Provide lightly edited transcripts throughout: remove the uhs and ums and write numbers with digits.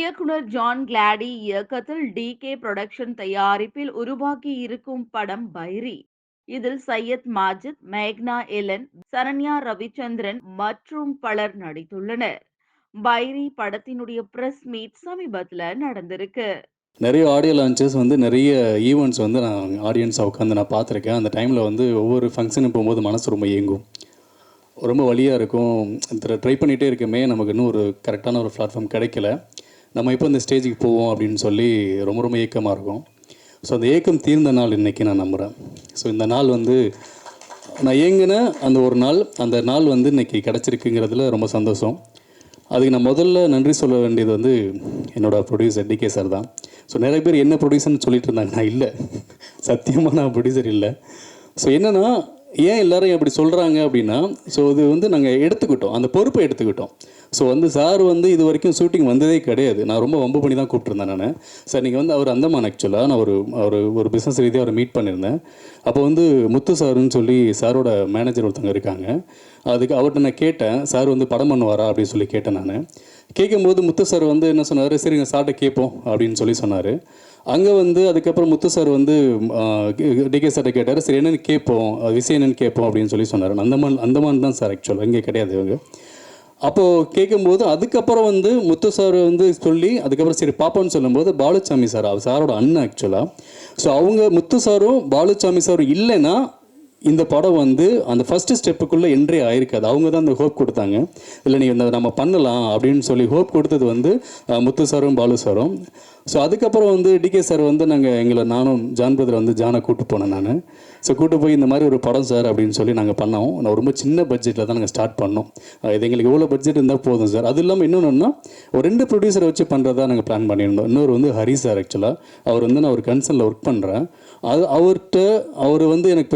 இயக்குனர் ஜான் கிளாடி இயக்கத்தில் DK production தயாரிப்பில் உருவாகி இருக்கும் படம் பைரி. இதில் சையத் மாஜித், மேக்னா எலன், சரண்யா ரவிச்சந்திரன் மற்றும் பலர் நடித்துள்ளனர். பைரி படத்தினுடைய பிரஸ் மீட் சமீபத்துல நடந்திருக்கு. நிறைய ஆடியோ லான்ச்சஸ் வந்து நிறைய ஈவெண்ட்ஸ் வந்து நான் ஆடியன்ஸாக உட்காந்து நான் பார்த்துருக்கேன். அந்த டைமில் வந்து ஒவ்வொரு ஃபங்க்ஷனுக்கு போகும்போது மனசு ரொம்ப ஏங்கும், ரொம்ப வலியாக இருக்கும். ட்ரை பண்ணிகிட்டே இருக்கமே, நமக்கு இன்னும் ஒரு கரெக்டான ஒரு பிளாட்ஃபார்ம் கிடைக்கல, நம்ம இப்போ இந்த ஸ்டேஜுக்கு போவோம் அப்படின்னு சொல்லி ரொம்ப ரொம்ப ஏக்கமாக இருக்கும். ஸோ அந்த ஏக்கம் தீர்ந்த நாள் இன்றைக்கி நான் நம்புகிறேன். ஸோ இந்த நாள் வந்து நான் ஏங்கின அந்த ஒரு நாள், அந்த நாள் வந்து இன்றைக்கி கிடச்சிருக்குங்கிறதுல ரொம்ப சந்தோஷம். அதுக்கு நான் முதல்ல நன்றி சொல்ல வேண்டியது வந்து என்னோடய ப்ரொடியூசர் டி.கே சார் தான். ஸோ நிறைய பேர் என்ன ப்ரொடியூசர்னு சொல்லிட்டு இருந்தாங்க. நான் இல்லை, சத்தியமாக நான் ப்ரொடியூசர் இல்லை. ஸோ என்னென்னா, ஏன் எல்லோரும் அப்படி சொல்கிறாங்க அப்படின்னா, ஸோ இது வந்து நாங்கள் எடுத்துக்கிட்டோம், அந்த பொறுப்பை எடுத்துக்கிட்டோம். ஸோ வந்து சார் வந்து இது வரைக்கும் ஷூட்டிங் வந்ததே கிடையாது. நான் ரொம்ப வம்பு பண்ணி தான் கூப்பிட்ருந்தேன் நான். சார் நீங்கள் வந்து அவர் அந்தமான் ஆக்சுவலாக நான் ஒரு பிஸ்னஸ் ரீதியாக அவரை மீட் பண்ணியிருந்தேன். அப்போ வந்து முத்து சாருன்னு சொல்லி சாரோட மேனேஜர் ஒருத்தவங்க இருக்காங்க. அதுக்கு அவர்கிட்ட நான் கேட்டேன், சார் வந்து படம் பண்ணுவாரா அப்படின்னு சொல்லி கேட்டேன் நான். கேட்கும்போது முத்து சார் வந்து என்ன சொன்னார், சரிங்க சார்கிட்ட கேட்போம் அப்படின்னு சொல்லி சொன்னார். அங்கே வந்து அதுக்கப்புறம் முத்து சார் வந்து டி.கே சார்கிட்ட கேட்டார், சரி என்னென்னு கேட்போம், விஷயம் என்னென்னு கேட்போம் அப்படின்னு சொல்லி சொன்னார். அந்தமான் தான் சார் ஆக்சுவலாக, இங்கே கிடையாது இவங்க. அப்போது கேட்கும்போது அதுக்கப்புறம் வந்து முத்து சார் வந்து சொல்லி அதுக்கப்புறம் சரி பாப்பான்னு சொல்லும்போது பாலுசாமி சார், அவர் சாரோட அண்ணன் ஆக்சுவலாக. ஸோ அவங்க முத்து சாரும் பாலுசாமி சாரும் இல்லைன்னா இந்த படம் வந்து அந்த ஃபஸ்ட்டு ஸ்டெப்புக்குள்ளே என்ட்ரி ஆகிருக்காது. அவங்க தான் அந்த ஹோப் கொடுத்தாங்க, இல்லை நீ இந்த நம்ம பண்ணலாம் அப்படின்னு சொல்லி ஹோப் கொடுத்தது வந்து முத்து சாரும் பாலு சாரும். ஸோ அதுக்கப்புறம் வந்து டி.கே சார் வந்து நானும் ஜான் பிரதர் வந்து ஜானை கூப்பிட்டு போனேன் நான். ஸோ கூப்பிட்டு போய் இந்த மாதிரி ஒரு படம் சார் அப்படின்னு சொல்லி நாங்கள் பண்ணோம். நான் ரொம்ப சின்ன பட்ஜெட்டில் தான் நாங்கள் ஸ்டார்ட் பண்ணோம். இது எங்களுக்கு எவ்வளோ பட்ஜெட் இருந்தால் போதும் சார். அது இல்லாமல் இன்னொன்றுனா ஒரு 2 ப்ரொடியூசரை வச்சு பண்ணுறதா நாங்கள் பிளான் பண்ணியிருந்தோம். இன்னொரு வந்து ஹரி சார் ஆக்சுவலாக, அவர் வந்து நான் ஒரு கன்சர்னில் ஒர்க் பண்ணுறேன். அவர் வந்து எனக்கு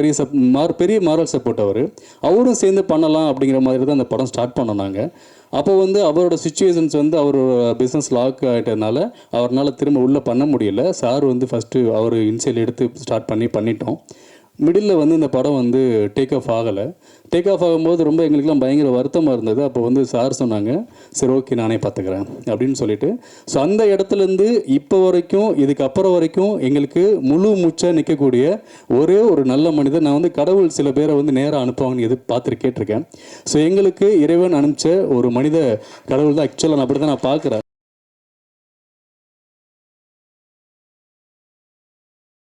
பெரிய மாரல் சப்போர்ட். அவரும் சேர்ந்து பண்ணலாம் அப்படிங்கிற மாதிரி தான் அந்த படம் ஸ்டார்ட் பண்ணோம் நாங்கள். அப்போ வந்து அவரோட சுச்சுவேஷன்ஸ் வந்து அவர் பிஸ்னஸ் லாக் ஆகிட்டதுனால அவரால் திரும்ப உள்ளே பண்ண முடியல. சார் வந்து ஃபஸ்ட்டு அவர் இன்சியல் எடுத்து ஸ்டார்ட் பண்ணிட்டோம். மிடில் வந்து இந்த படம் வந்து டேக் ஆஃப் ஆகலை. டேக் ஆஃப் ஆகும்போது ரொம்ப எங்களுக்குலாம் பயங்கர வருத்தமாக இருந்தது. அப்போ வந்து சார் சொன்னாங்க, சரி ஓகே நானே பார்த்துக்கிறேன் அப்படின்னு சொல்லிட்டு. ஸோ அந்த இடத்துலேருந்து இப்போ வரைக்கும், இதுக்கப்புறம் வரைக்கும் எங்களுக்கு முழு மூச்சாக நிற்கக்கூடிய ஒரே ஒரு நல்ல மனிதர். நான் வந்து கடவுள் சில பேரை வந்து நேராக அனுப்புவாங்கன்னு கேட்டிருக்கேன். ஸோ எங்களுக்கு இறைவன் அனுப்பிச்ச ஒரு மனித கடவுள் தான் ஆக்சுவலாக நான் அப்படி தான் நான் பார்க்குறேன்.